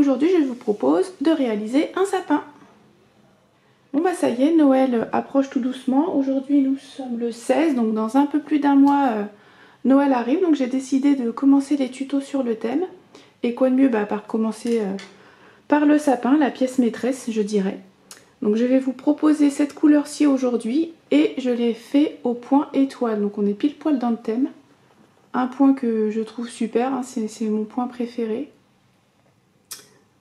aujourd'hui je vous propose de réaliser un sapin. Bon bah ça y est, Noël approche tout doucement. Aujourd'hui nous sommes le 16, donc dans un peu plus d'un mois Noël arrive. Donc j'ai décidé de commencer les tutos sur le thème. Et quoi de mieux par commencer par le sapin, la pièce maîtresse je dirais. Donc je vais vous proposer cette couleur-ci aujourd'hui et je l'ai fait au point étoile. Donc on est pile poil dans le thème. Un point que je trouve super, hein, c'est mon point préféré.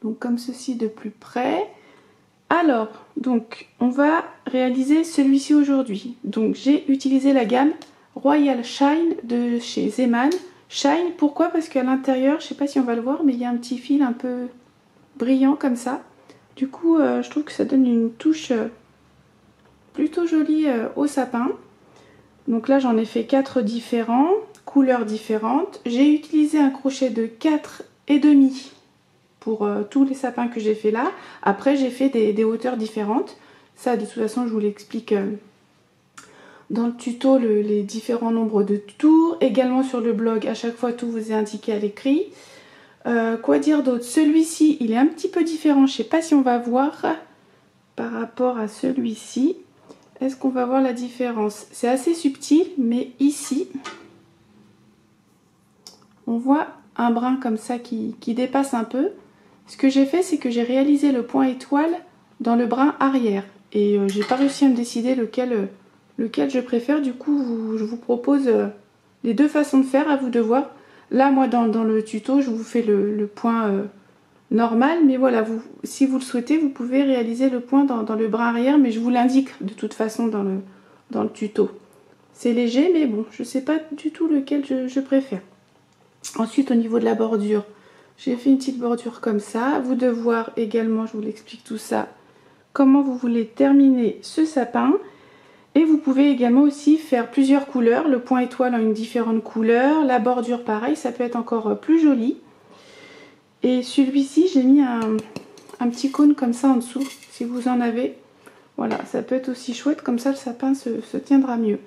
Donc comme ceci de plus près. Alors, donc on va réaliser celui-ci aujourd'hui. Donc j'ai utilisé la gamme Royal Shine de chez Zeman. Shine, pourquoi? Parce qu'à l'intérieur, je sais pas si on va le voir, mais il y a un petit fil un peu brillant comme ça. Du coup, je trouve que ça donne une touche plutôt jolie au sapin. Donc là, j'en ai fait 4 différents, couleurs différentes. J'ai utilisé un crochet de 4,5 pour tous les sapins que j'ai fait là. Après, j'ai fait des hauteurs différentes. Ça, de toute façon, je vous l'explique dans le tuto, les différents nombres de tours. Également sur le blog, à chaque fois, tout vous est indiqué à l'écrit. Quoi dire d'autre? Celui-ci, il est un petit peu différent. Je ne sais pas si on va voir par rapport à celui-ci. Est-ce qu'on va voir la différence? C'est assez subtil, mais ici, on voit un brin comme ça qui dépasse un peu. Ce que j'ai fait, c'est que j'ai réalisé le point étoile dans le brin arrière. Et j'ai pas réussi à me décider lequel je préfère. Du coup, je vous propose les deux façons de faire, à vous de voir. Là, moi, dans le tuto, je vous fais le point normal. Mais voilà, si vous le souhaitez, vous pouvez réaliser le point dans le brin arrière. Mais je vous l'indique de toute façon dans le tuto. C'est léger, mais bon, je sais pas du tout lequel je préfère. Ensuite, au niveau de la bordure, j'ai fait une petite bordure comme ça. Vous de voir également, je vous l'explique tout ça, comment vous voulez terminer ce sapin. Et vous pouvez également aussi faire plusieurs couleurs. Le point étoile en une différente couleur. La bordure pareil, ça peut être encore plus joli. Et celui-ci, j'ai mis un petit cône comme ça en dessous, si vous en avez. Voilà, ça peut être aussi chouette, comme ça le sapin se tiendra mieux.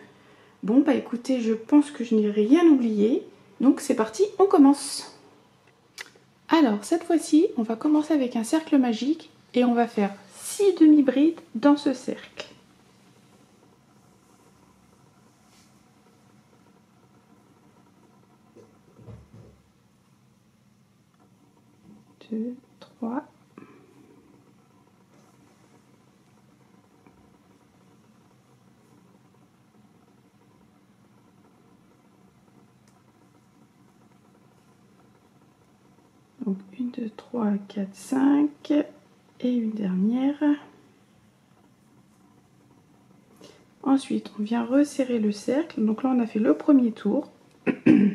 Bon bah écoutez, je pense que je n'ai rien oublié. Donc c'est parti, on commence. Alors cette fois-ci, on va commencer avec un cercle magique et on va faire 6 demi-brides dans ce cercle. 2, 3. Donc 1, 2, 3, 4, 5 et une dernière. Ensuite, on vient resserrer le cercle. Donc là, on a fait le premier tour. 1,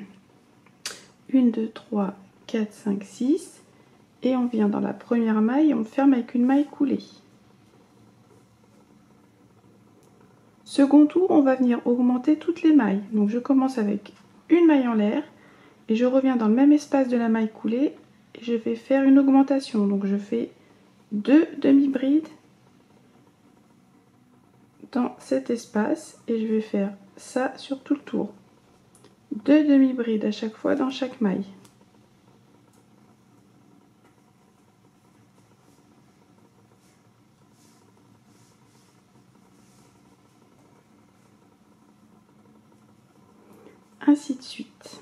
2, 3, 4, 5, 6. Et on vient dans la première maille et on ferme avec une maille coulée. Second tour, on va venir augmenter toutes les mailles. Donc je commence avec une maille en l'air et je reviens dans le même espace de la maille coulée. Et je vais faire une augmentation, donc je fais 2 demi-brides dans cet espace et je vais faire ça sur tout le tour. 2 demi-brides à chaque fois dans chaque maille. Ainsi de suite.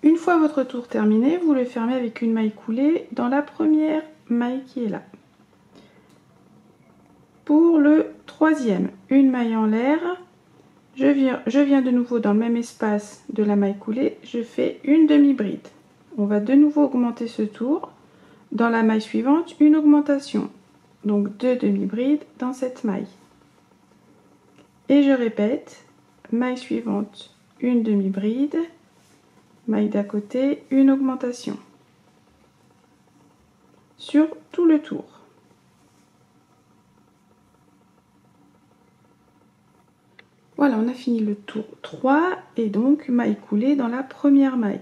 Une fois votre tour terminé, vous le fermez avec une maille coulée dans la première maille qui est là. Pour le troisième, une maille en l'air, je viens de nouveau dans le même espace de la maille coulée, je fais une demi-bride. On va de nouveau augmenter ce tour. Dans la maille suivante, une augmentation. Donc 2 demi-brides dans cette maille. Et je répète, maille suivante, une demi-bride. Maille d'à côté, une augmentation sur tout le tour. Voilà, on a fini le tour 3 et donc maille coulée dans la première maille.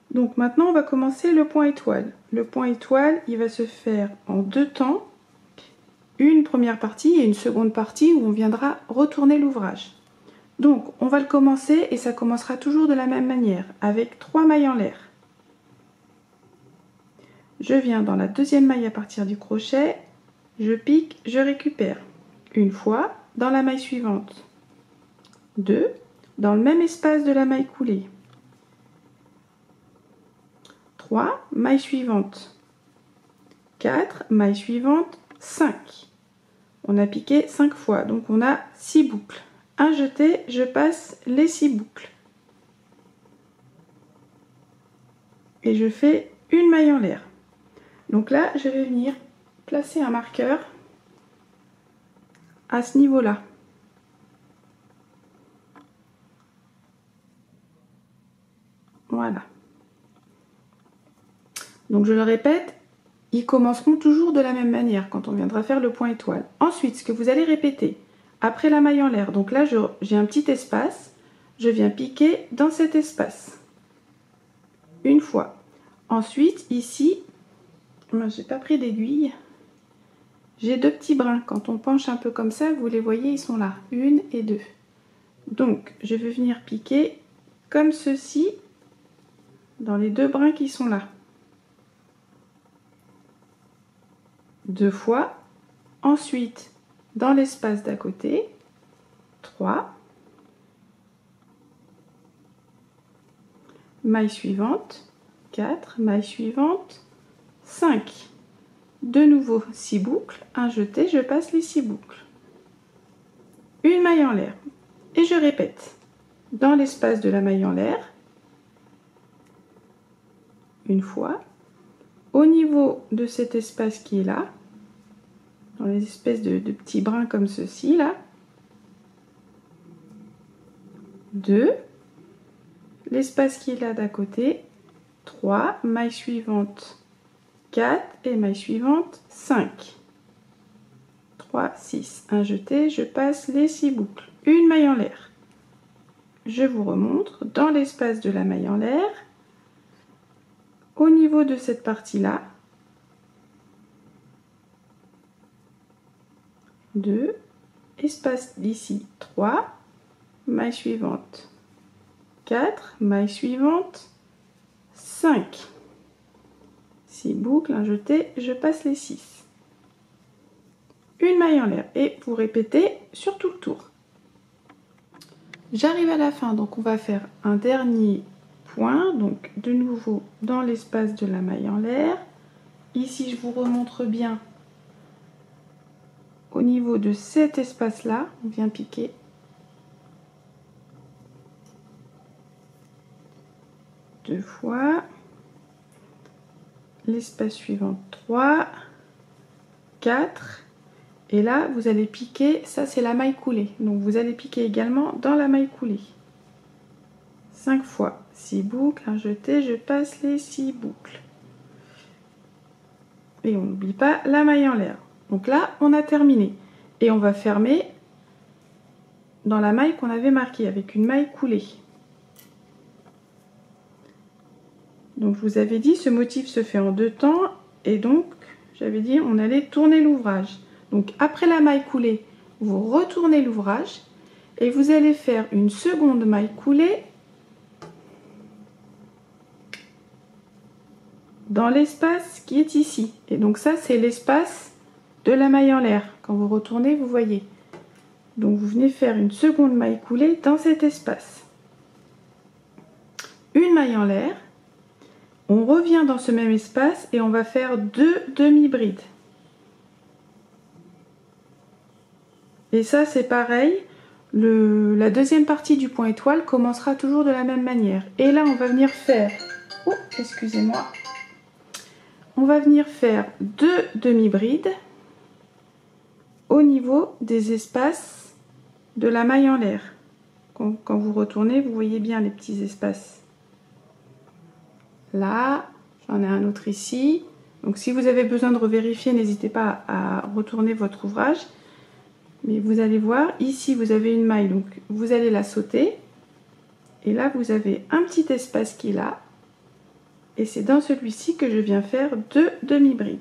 Donc maintenant on va commencer le point étoile. Le point étoile, il va se faire en 2 temps. Une première partie et une seconde partie où on viendra retourner l'ouvrage. Donc on va le commencer et ça commencera toujours de la même manière avec 3 mailles en l'air. je viens dans la deuxième maille à partir du crochet, je pique, je récupère une fois dans la maille suivante, 2 dans le même espace de la maille coulée, 3 maille suivante, 4 maille suivante, 5. On a piqué 5 fois, donc on a 6 boucles. Un jeté, je passe les 6 boucles. Et je fais une maille en l'air. Donc là, je vais venir placer un marqueur à ce niveau-là. Voilà. Donc je le répète, ils commenceront toujours de la même manière quand on viendra faire le point étoile. Ensuite, ce que vous allez répéter après la maille en l'air, donc là j'ai un petit espace, je viens piquer dans cet espace. Une fois. Ensuite, ici, j'ai pas pris d'aiguille, j'ai 2 petits brins. Quand on penche un peu comme ça, vous les voyez, ils sont là, 1 et 2. Donc, je vais venir piquer comme ceci dans les 2 brins qui sont là. 2 fois. Ensuite, dans l'espace d'à côté, 3. Maille suivante, 4. Maille suivante, 5. De nouveau 6 boucles, un jeté, je passe les 6 boucles. Une maille en l'air. Et je répète. Dans l'espace de la maille en l'air, une fois. Au niveau de cet espace qui est là, dans les espèces de petits brins comme ceci là, 2. L'espace qui est là d'à côté, 3. Maille suivante, 4 et maille suivante 5. 3, 6, un jeté, je passe les 6 boucles. Une maille en l'air. Je vous remontre dans l'espace de la maille en l'air, au niveau de cette partie-là, 2, espace d'ici 3, maille suivante 4, maille suivante 5. 6 boucles, un jeté, je passe les 6. Une maille en l'air et vous répétez sur tout le tour. J'arrive à la fin, donc on va faire un dernier point, donc de nouveau dans l'espace de la maille en l'air. Ici, je vous remontre bien au niveau de cet espace-là, on vient piquer. Deux fois. L'espace suivant, 3, 4. Et là, vous allez piquer, ça c'est la maille coulée. Donc vous allez piquer également dans la maille coulée. 5 fois, 6 boucles, un jeté, je passe les 6 boucles. Et on n'oublie pas la maille en l'air. Donc là, on a terminé. Et on va fermer dans la maille qu'on avait marquée avec une maille coulée. Donc je vous avais dit, ce motif se fait en 2 temps. Et donc, j'avais dit, on allait tourner l'ouvrage. Donc après la maille coulée, vous retournez l'ouvrage et vous allez faire une seconde maille coulée dans l'espace qui est ici. Et donc ça, c'est l'espace de la maille en l'air. Quand vous retournez, vous voyez. Donc vous venez faire une seconde maille coulée dans cet espace. Une maille en l'air. On revient dans ce même espace et on va faire 2 demi-brides. Et ça, c'est pareil. La deuxième partie du point étoile commencera toujours de la même manière. Et là, on va venir faire... Oh, excusez-moi. On va venir faire 2 demi-brides au niveau des espaces de la maille en l'air. Quand vous retournez, vous voyez bien les petits espaces. Là, j'en ai un autre ici. Donc si vous avez besoin de revérifier, n'hésitez pas à retourner votre ouvrage. Mais vous allez voir, ici vous avez une maille, donc vous allez la sauter. Et là, vous avez un petit espace qui est là. Et c'est dans celui-ci que je viens faire 2 demi-brides.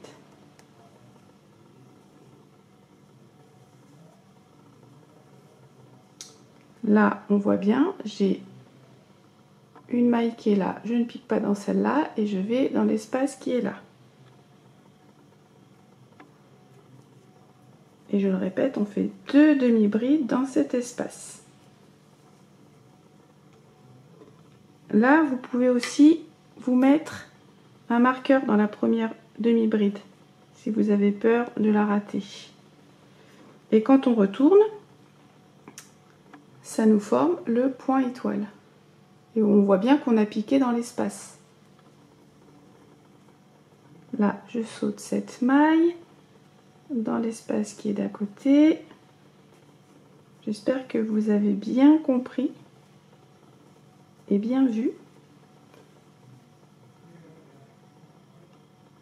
Là, on voit bien, j'ai une maille qui est là. Je ne pique pas dans celle-là et je vais dans l'espace qui est là. Et je le répète, on fait 2 demi-brides dans cet espace. Là, vous pouvez aussi vous mettre un marqueur dans la première demi-bride si vous avez peur de la rater. Et quand on retourne, ça nous forme le point étoile. Et on voit bien qu'on a piqué dans l'espace. Là, je saute cette maille dans l'espace qui est d'à côté. J'espère que vous avez bien compris et bien vu.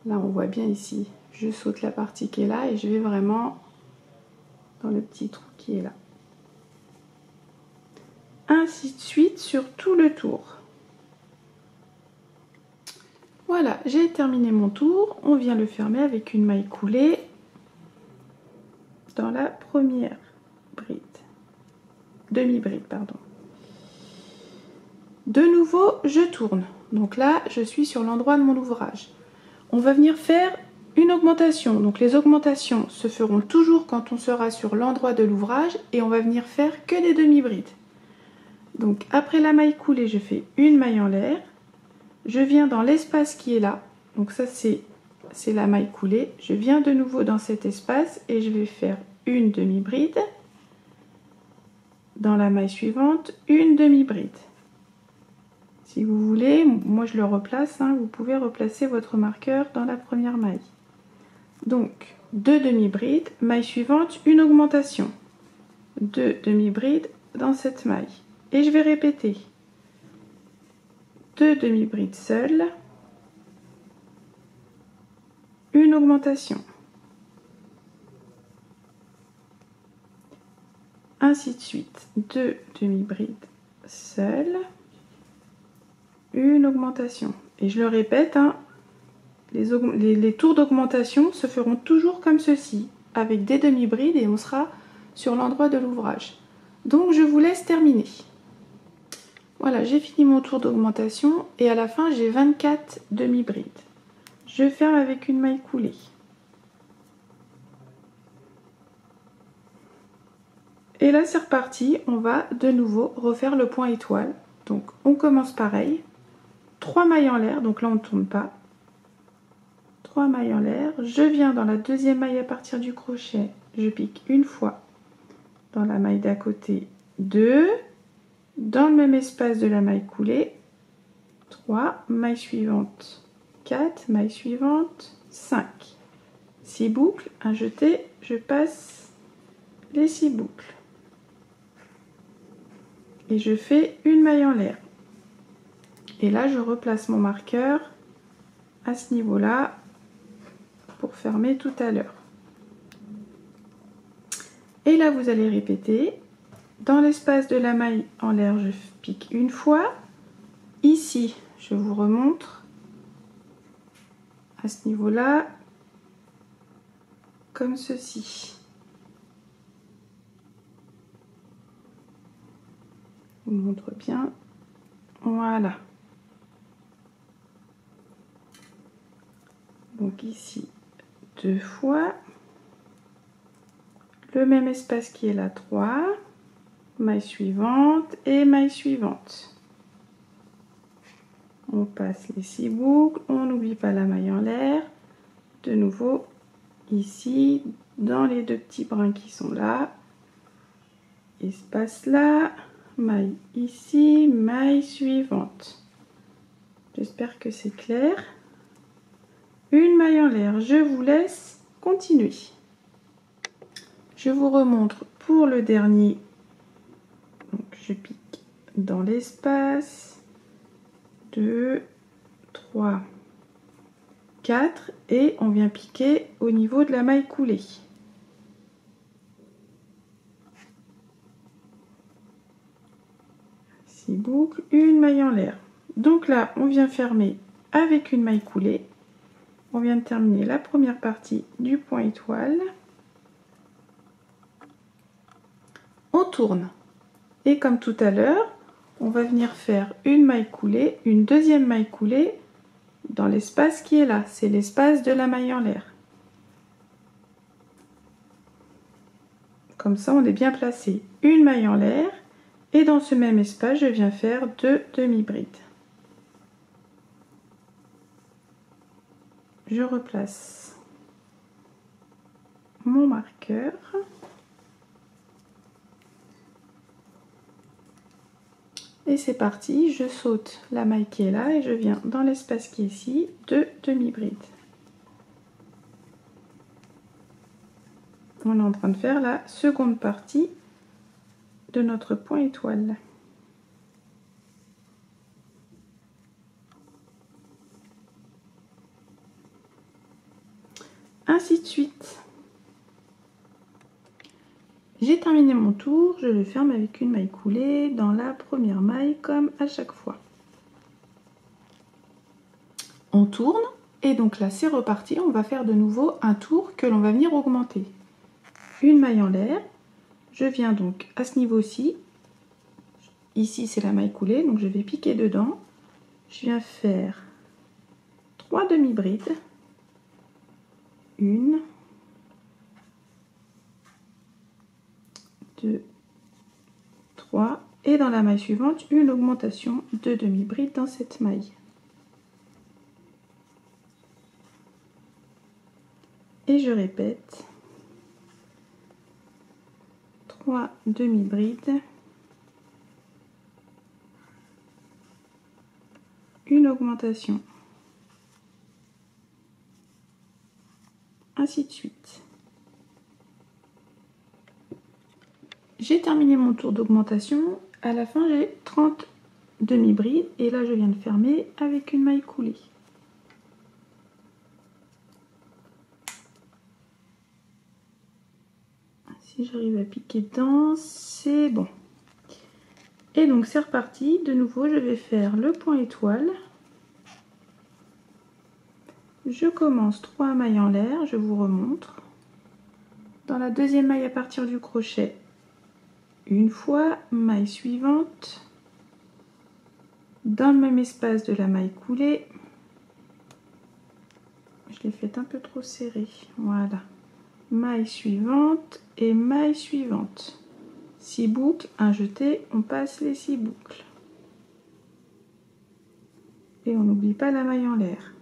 Là, on voit bien ici, je saute la partie qui est là et je vais vraiment dans le petit trou qui est là. Ainsi de suite sur tout le tour. Voilà, j'ai terminé mon tour. On vient le fermer avec une maille coulée dans la première bride. Demi-bride, pardon. De nouveau, je tourne. Donc là, je suis sur l'endroit de mon ouvrage. On va venir faire une augmentation. Donc les augmentations se feront toujours quand on sera sur l'endroit de l'ouvrage et on va venir faire que des demi-brides. Donc après la maille coulée, je fais une maille en l'air. Je viens dans l'espace qui est là. Donc ça, c'est la maille coulée. Je viens de nouveau dans cet espace et je vais faire une demi-bride. Dans la maille suivante, une demi-bride. Si vous voulez, moi je le replace, hein, vous pouvez replacer votre marqueur dans la première maille. Donc, 2 demi-brides, maille suivante, une augmentation. 2 demi-brides dans cette maille. Et je vais répéter. 2 demi-brides seules, une augmentation. Ainsi de suite. 2 demi-brides seules, une augmentation. Et je le répète, hein, les tours d'augmentation se feront toujours comme ceci, avec des demi-brides et on sera sur l'endroit de l'ouvrage. Donc je vous laisse terminer. Voilà, j'ai fini mon tour d'augmentation et à la fin j'ai 24 demi-brides. Je ferme avec une maille coulée. Et là c'est reparti, on va de nouveau refaire le point étoile. Donc on commence pareil, 3 mailles en l'air, donc là on ne tourne pas. 3 mailles en l'air, je viens dans la deuxième maille à partir du crochet, je pique une fois dans la maille d'à côté, 2, dans le même espace de la maille coulée, 3, maille suivante, 4, maille suivante, 5. 6 boucles, un jeté, je passe les 6 boucles. Et je fais une maille en l'air. Et là, je replace mon marqueur à ce niveau-là pour fermer tout à l'heure. Et là, vous allez répéter. Dans l'espace de la maille en l'air, je pique une fois. Ici, je vous remontre à ce niveau-là, comme ceci. Je vous montre bien. Voilà. Donc ici, 2 fois. Le même espace qui est là, 3. Maille suivante et maille suivante. On passe les 6 boucles, on n'oublie pas la maille en l'air. De nouveau, ici, dans les 2 petits brins qui sont là. Espace là, maille ici, maille suivante. J'espère que c'est clair. Une maille en l'air, je vous laisse continuer. Je vous remontre pour le dernier. Donc je pique dans l'espace. 2, 3, 4 et on vient piquer au niveau de la maille coulée. Six boucles, une maille en l'air. Donc là, on vient fermer avec une maille coulée. On vient de terminer la première partie du point étoile. On tourne. Et comme tout à l'heure, on va venir faire une maille coulée, une deuxième maille coulée dans l'espace qui est là. C'est l'espace de la maille en l'air. Comme ça, on est bien placé. Une maille en l'air. Et dans ce même espace, je viens faire 2 demi-brides. Je replace mon marqueur. Et c'est parti, je saute la maille qui est là et je viens dans l'espace qui est ici, 2 demi-brides. On est en train de faire la seconde partie de notre point étoile. Ainsi de suite. J'ai terminé mon tour, je le ferme avec une maille coulée dans la première maille comme à chaque fois. On tourne et donc là c'est reparti, on va faire de nouveau un tour que l'on va venir augmenter. Une maille en l'air, je viens donc à ce niveau-ci, ici c'est la maille coulée, donc je vais piquer dedans, je viens faire 3 demi-brides, 1, 2, 3 et dans la maille suivante une augmentation de demi-bride dans cette maille. Et je répète 3 demi-brides, une augmentation, ainsi de suite. J'ai terminé mon tour d'augmentation, à la fin j'ai 30 demi-brides et là je viens de fermer avec une maille coulée. Si j'arrive à piquer dedans, c'est bon. Et donc c'est reparti, de nouveau je vais faire le point étoile. Je commence 3 mailles en l'air, je vous remontre. Dans la deuxième maille à partir du crochet, une fois, maille suivante, dans le même espace de la maille coulée, je l'ai fait un peu trop serré, voilà, maille suivante et maille suivante, 6 boucles, un jeté, on passe les 6 boucles et on n'oublie pas la maille en l'air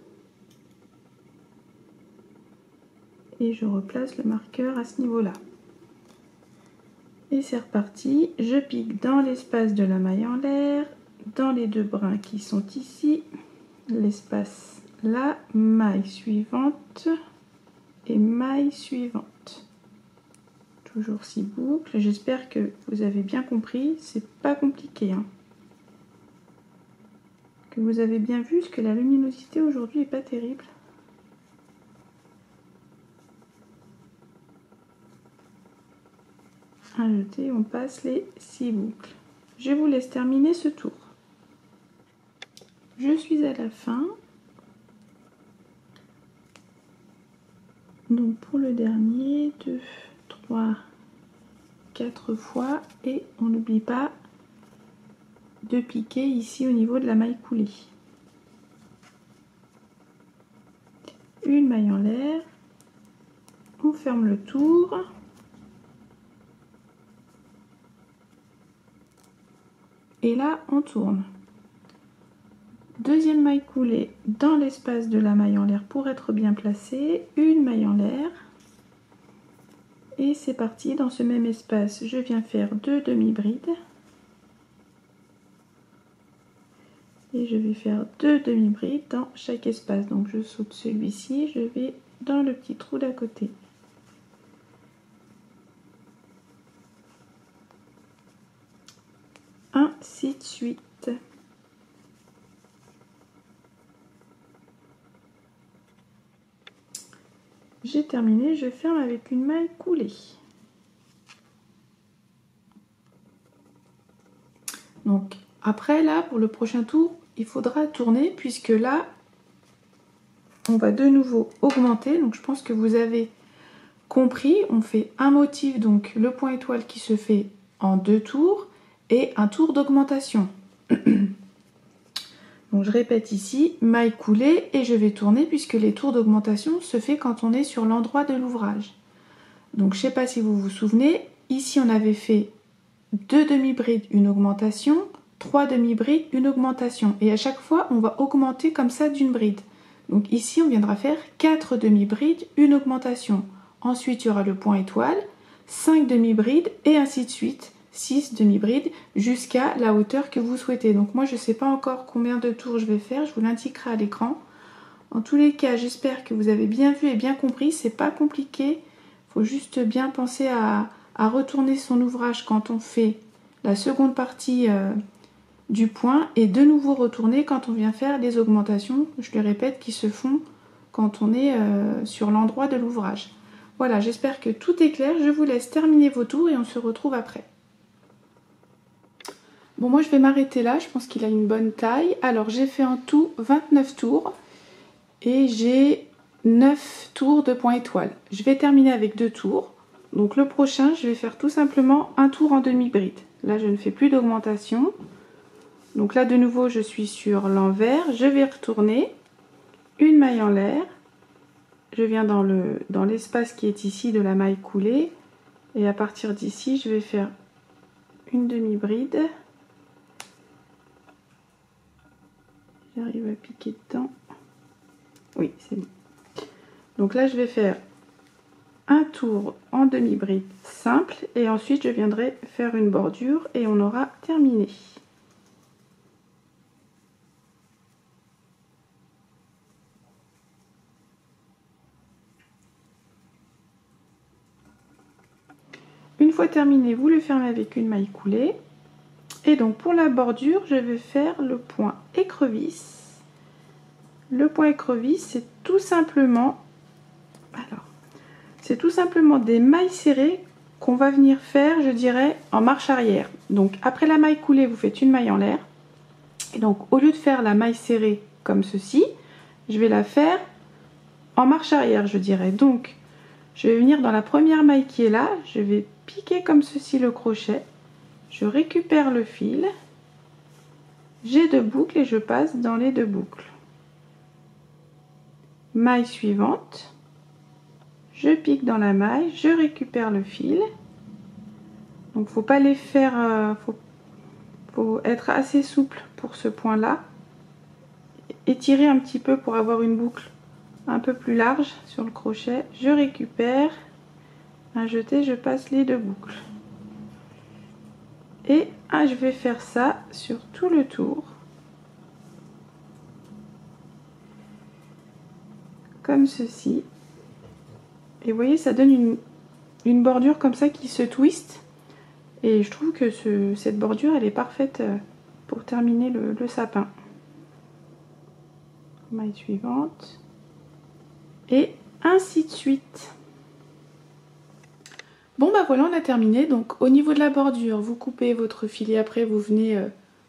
et je replace le marqueur à ce niveau là. Et c'est reparti, je pique dans l'espace de la maille en l'air, dans les 2 brins qui sont ici, l'espace là, maille suivante et maille suivante. Toujours 6 boucles, j'espère que vous avez bien compris, c'est pas compliqué. Hein. Que vous avez bien vu, parce que la luminosité aujourd'hui est pas terrible. Un jeté, on passe les 6 boucles. Je vous laisse terminer ce tour. Je suis à la fin. Donc pour le dernier, 2, 3, 4 fois et on n'oublie pas de piquer ici au niveau de la maille coulée. Une maille en l'air, on ferme le tour. Et là, on tourne. Deuxième maille coulée dans l'espace de la maille en l'air pour être bien placée. Une maille en l'air. Et c'est parti. Dans ce même espace, je viens faire 2 demi-brides. Et je vais faire 2 demi-brides dans chaque espace. Donc je saute celui-ci, je vais dans le petit trou d'à côté. Ainsi de suite. J'ai terminé, je ferme avec une maille coulée. Donc après là, pour le prochain tour, il faudra tourner puisque là, on va de nouveau augmenter. Donc je pense que vous avez compris, on fait un motif, donc le point étoile qui se fait en 2 tours et un tour d'augmentation. Donc je répète ici, maille coulée et je vais tourner puisque les tours d'augmentation se fait quand on est sur l'endroit de l'ouvrage. Donc je ne sais pas si vous vous souvenez, ici on avait fait 2 demi-brides, une augmentation, 3 demi-brides, une augmentation. Et à chaque fois, on va augmenter comme ça d'une bride. Donc ici, on viendra faire 4 demi-brides, une augmentation. Ensuite, il y aura le point étoile, 5 demi-brides et ainsi de suite. 6 demi-brides jusqu'à la hauteur que vous souhaitez. Donc moi, je ne sais pas encore combien de tours je vais faire. Je vous l'indiquerai à l'écran. En tous les cas, j'espère que vous avez bien vu et bien compris. C'est pas compliqué. Il faut juste bien penser à retourner son ouvrage quand on fait la seconde partie du point et de nouveau retourner quand on vient faire les augmentations, je le répète, qui se font quand on est sur l'endroit de l'ouvrage. Voilà, j'espère que tout est clair. Je vous laisse terminer vos tours et on se retrouve après. Bon, moi je vais m'arrêter là, je pense qu'il a une bonne taille. Alors j'ai fait en tout 29 tours et j'ai 9 tours de point étoile. Je vais terminer avec 2 tours. Donc le prochain, je vais faire tout simplement un tour en demi-bride. Là, je ne fais plus d'augmentation. Donc là, de nouveau, je suis sur l'envers. Je vais retourner une maille en l'air. Je viens dans l'espace qui est ici de la maille coulée. Et à partir d'ici, je vais faire une demi-bride. J'arrive à piquer dedans. Oui, c'est bon. Donc là, je vais faire un tour en demi-bride simple et ensuite je viendrai faire une bordure et on aura terminé. Une fois terminé, vous le fermez avec une maille coulée. Et donc pour la bordure, je vais faire le point écrevisse. Le point écrevisse, c'est tout simplement des mailles serrées qu'on va venir faire, je dirais, en marche arrière. Donc après la maille coulée, vous faites une maille en l'air. Et donc au lieu de faire la maille serrée comme ceci, je vais la faire en marche arrière, je dirais. Donc je vais venir dans la première maille qui est là, je vais piquer comme ceci le crochet, je récupère le fil, j'ai 2 boucles et je passe dans les 2 boucles. Maille suivante, je pique dans la maille, je récupère le fil. Donc faut pas les faire, faut être assez souple pour ce point là, étirer un petit peu pour avoir une boucle un peu plus large sur le crochet. Je récupère, un jeté, je passe les 2 boucles et je vais faire ça sur tout le tour comme ceci. Et vous voyez, ça donne une bordure comme ça qui se twiste. Et je trouve que cette bordure, elle est parfaite pour terminer le sapin. Maille suivante. Et ainsi de suite. Bon bah voilà, on a terminé. Donc au niveau de la bordure, vous coupez votre fil et après vous venez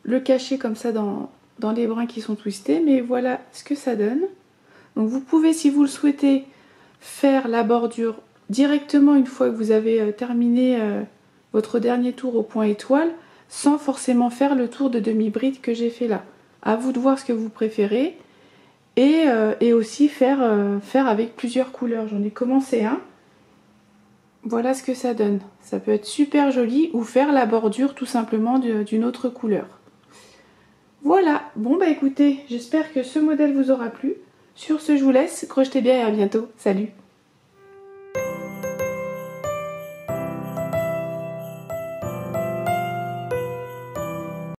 le cacher comme ça dans les brins qui sont twistés. Mais voilà ce que ça donne. Donc vous pouvez, si vous le souhaitez, faire la bordure directement une fois que vous avez terminé votre dernier tour au point étoile, sans forcément faire le tour de demi-bride que j'ai fait là. À vous de voir ce que vous préférez. Et aussi faire avec plusieurs couleurs. J'en ai commencé un. Voilà ce que ça donne. Ça peut être super joli ou faire la bordure tout simplement d'une autre couleur. Voilà. Bon bah écoutez, j'espère que ce modèle vous aura plu. Sur ce, je vous laisse. Crochetez bien et à bientôt. Salut!